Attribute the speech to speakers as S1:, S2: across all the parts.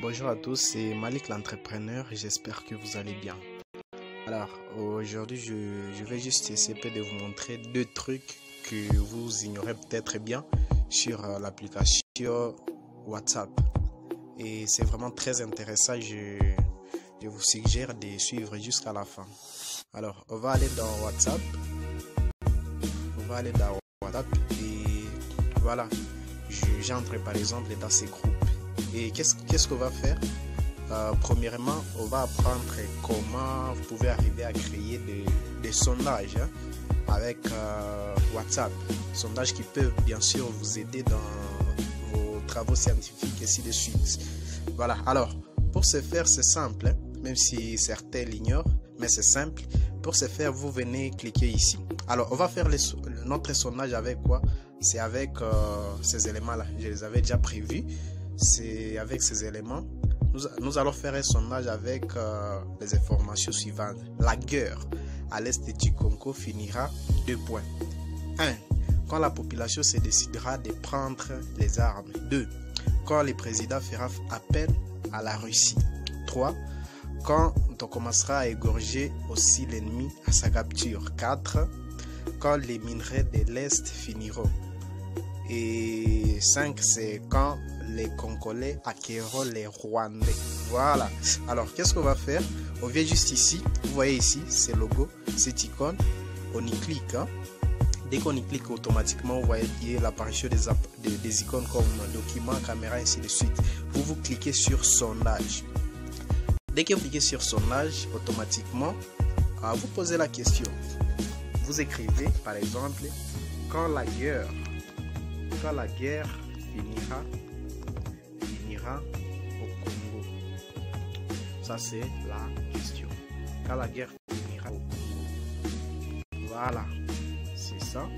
S1: Bonjour à tous, c'est Malik l'entrepreneur et j'espère que vous allez bien. Alors aujourd'hui je vais juste essayer de vous montrer deux trucs que vous ignorez peut-être bien sur l'application WhatsApp. Et c'est vraiment très intéressant, je vous suggère de suivre jusqu'à la fin. Alors on va aller dans WhatsApp. Et voilà, j'entre par exemple dans ces groupes. Et qu'est-ce qu'on va faire? Premièrement, on va apprendre comment vous pouvez arriver à créer des sondages avec WhatsApp. Sondages qui peuvent bien sûr vous aider dans vos travaux scientifiques et ainsi de suite. Voilà, alors pour ce faire, c'est simple, même si certains l'ignorent, mais c'est simple. Pour ce faire, vous venez cliquer ici. Alors, on va faire notre sondage avec quoi? C'est avec ces éléments-là. Je les avais déjà prévus. C'est avec ces éléments. Nous allons faire un sondage avec les informations suivantes. La guerre à l'est du Congo finira 2 points. 1. Quand la population se décidera de prendre les armes. 2. Quand le président fera appel à la Russie. 3. Quand on commencera à égorger aussi l'ennemi à sa capture. 4. Quand les minerais de l'Est finiront. Et 5, c'est quand les Congolais acquerront les Rwandais. Voilà. Alors, qu'est-ce qu'on va faire? On vient juste ici. Vous voyez ici, c'est logo, cette icône. On y clique. Dès qu'on y clique, automatiquement, vous voyez l'apparition des icônes comme document, caméra, ainsi de suite. Vous cliquez sur sondage. Dès que vous cliquez sur sondage, automatiquement, vous posez la question. Vous écrivez, par exemple, quand la guerre finira au Congo. Ça, c'est la question. Quand la guerre finira au Congo. Voilà, c'est ça.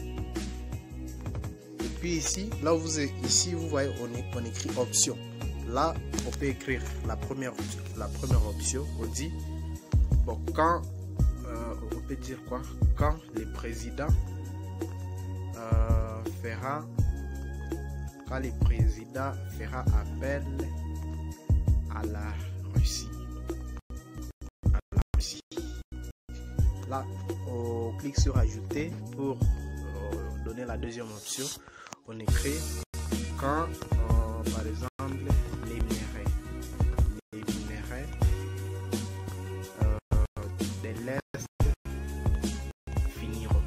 S1: Et puis ici, là où vous voyez, on écrit option. Là, on peut écrire la première option. On dit, bon, quand, on peut dire quoi? Quand le président fera appel à la Russie. Là, on clique sur ajouter pour donner la deuxième option. On écrit quand, par exemple, les minerais de l'Est finiront.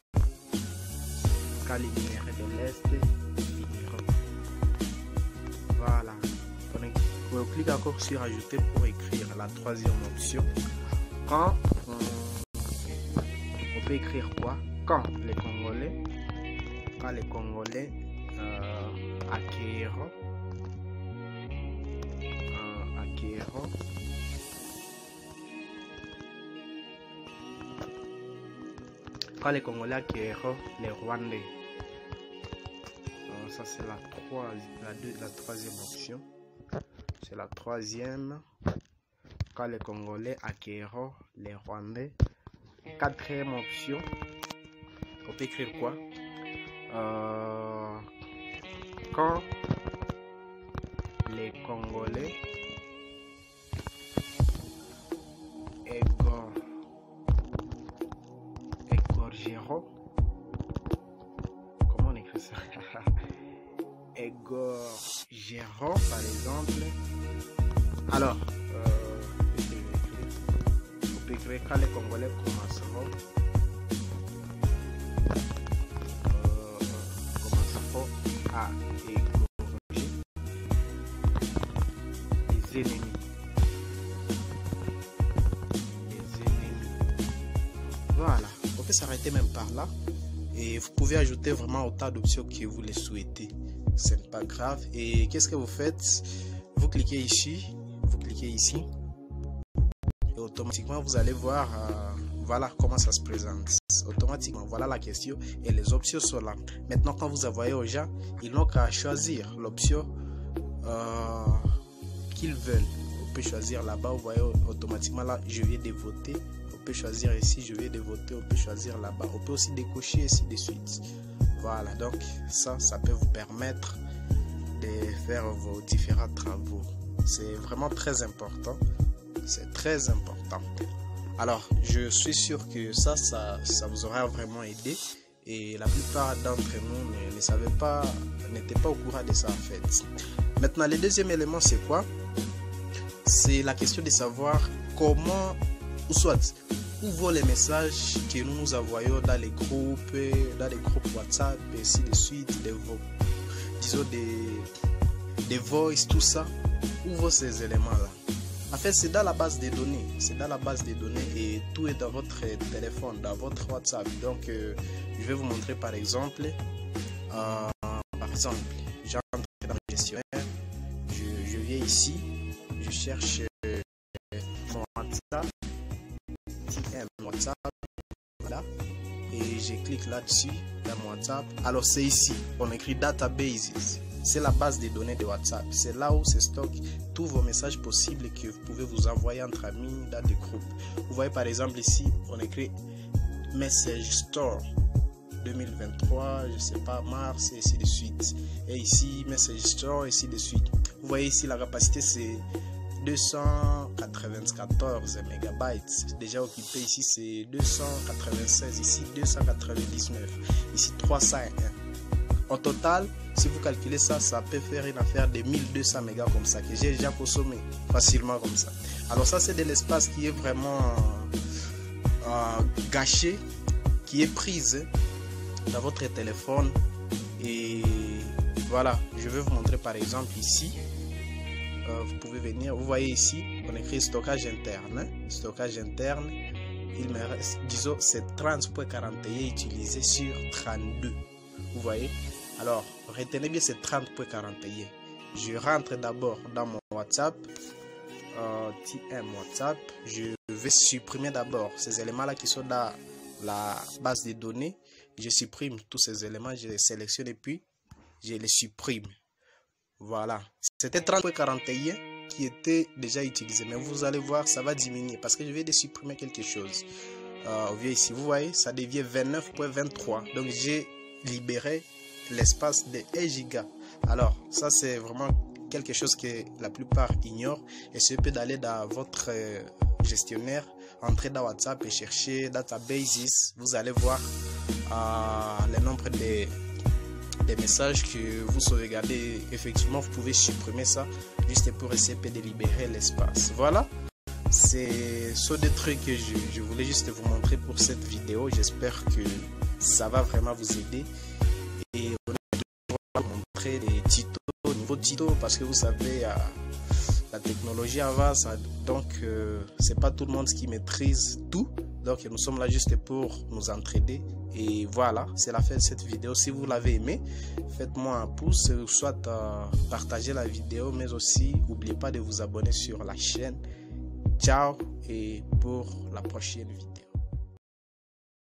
S1: Quand les minerais de l'Est finiront. Voilà. On clique encore sur ajouter pour écrire la troisième option. Quand on peut écrire quoi? Quand les Congolais acquerront les Rwandais. Ça c'est la troisième option. C'est la troisième. Quand les Congolais acquerront les Rwandais. Quatrième option. On peut écrire quoi? Quand les Congolais égorgeront. Comment on écrit ça? Égorgeront, par exemple. Alors, on peut écrire quand les Congolais commenceront à égorger les ennemis. Voilà, on peut s'arrêter même par là. Et vous pouvez ajouter vraiment autant d'options que vous les souhaitez. Ce n'est pas grave. Et qu'est-ce que vous faites? Vous cliquez ici. Et automatiquement, vous allez voir voilà comment ça se présente. Automatiquement, voilà la question. Et les options sont là. Maintenant, quand vous envoyez aux gens, ils n'ont qu'à choisir l'option qu'ils veulent. On peut choisir là-bas. Vous voyez automatiquement là, je viens de voter. On peut choisir ici, je vais de voter, on peut choisir là-bas. On peut aussi décocher ainsi de suite. Voilà, donc ça peut vous permettre de faire vos différents travaux. C'est vraiment très important. C'est très important. Alors, je suis sûr que ça vous aura vraiment aidé. Et la plupart d'entre nous ne savaient pas, n'étaient pas au courant de ça en fait. Maintenant, le deuxième élément, c'est quoi? C'est la question de savoir comment, ou soit, où vont les messages que nous envoyons dans les groupes WhatsApp, et ainsi de suite, des voice, tout ça. Où vont ces éléments-là? En fait, c'est dans la base des données. C'est dans la base des données et tout est dans votre téléphone, dans votre WhatsApp. Donc, je vais vous montrer par exemple, j'entre dans le gestionnaire, je viens ici, je cherche mon WhatsApp, WhatsApp, voilà, et je clique là-dessus, dans mon WhatsApp. Alors, c'est ici, on écrit Databases. C'est la base des données de WhatsApp. C'est là où se stocke tous vos messages possibles que vous pouvez vous envoyer entre amis dans des groupes. Vous voyez par exemple ici, on écrit Message Store 2023, je sais pas, mars, et ainsi de suite. Et ici, Message Store, et ainsi de suite. Vous voyez ici, la capacité c'est 294 mégabytes. Déjà occupé ici, c'est 296. Ici, 299. Ici, 301. En total, si vous calculez ça, ça peut faire une affaire de 1200 mégas comme ça, que j'ai déjà consommé facilement comme ça. Alors ça, c'est de l'espace qui est vraiment gâché, qui est prise dans votre téléphone. Et voilà, je vais vous montrer par exemple ici. Vous pouvez venir, vous voyez ici, on écrit stockage interne. Stockage interne, il me reste, disons, c'est 30.41 utilisé sur 32. Vous voyez? Alors, retenez bien ces 30.41. Je rentre d'abord dans mon WhatsApp. WhatsApp. Je vais supprimer d'abord ces éléments-là qui sont dans la base de données. Je supprime tous ces éléments. Je les sélectionne et puis je les supprime. Voilà. C'était 30.41 qui était déjà utilisé. Mais vous allez voir, ça va diminuer parce que je vais de supprimer quelque chose. Ici, vous voyez, ça devient 29.23. Donc, j'ai libéré l'espace de 1 giga. Alors ça c'est vraiment quelque chose que la plupart ignorent, et c'est peut d'aller dans votre gestionnaire, entrer dans WhatsApp et chercher Databases. Vous allez voir le nombre des messages que vous sauvegardez. Effectivement, vous pouvez supprimer ça juste pour essayer de libérer l'espace. Voilà, c'est ce des trucs que je voulais juste vous montrer pour cette vidéo. J'espère que ça va vraiment vous aider. Et on va montrer des tutos, niveau tuto, parce que vous savez, la technologie avance, donc c'est pas tout le monde qui maîtrise tout. Donc nous sommes là juste pour nous entraider. Et voilà, c'est la fin de cette vidéo. Si vous l'avez aimé, faites-moi un pouce, soit partagez la vidéo, mais aussi n'oubliez pas de vous abonner sur la chaîne. Ciao, et pour la prochaine vidéo.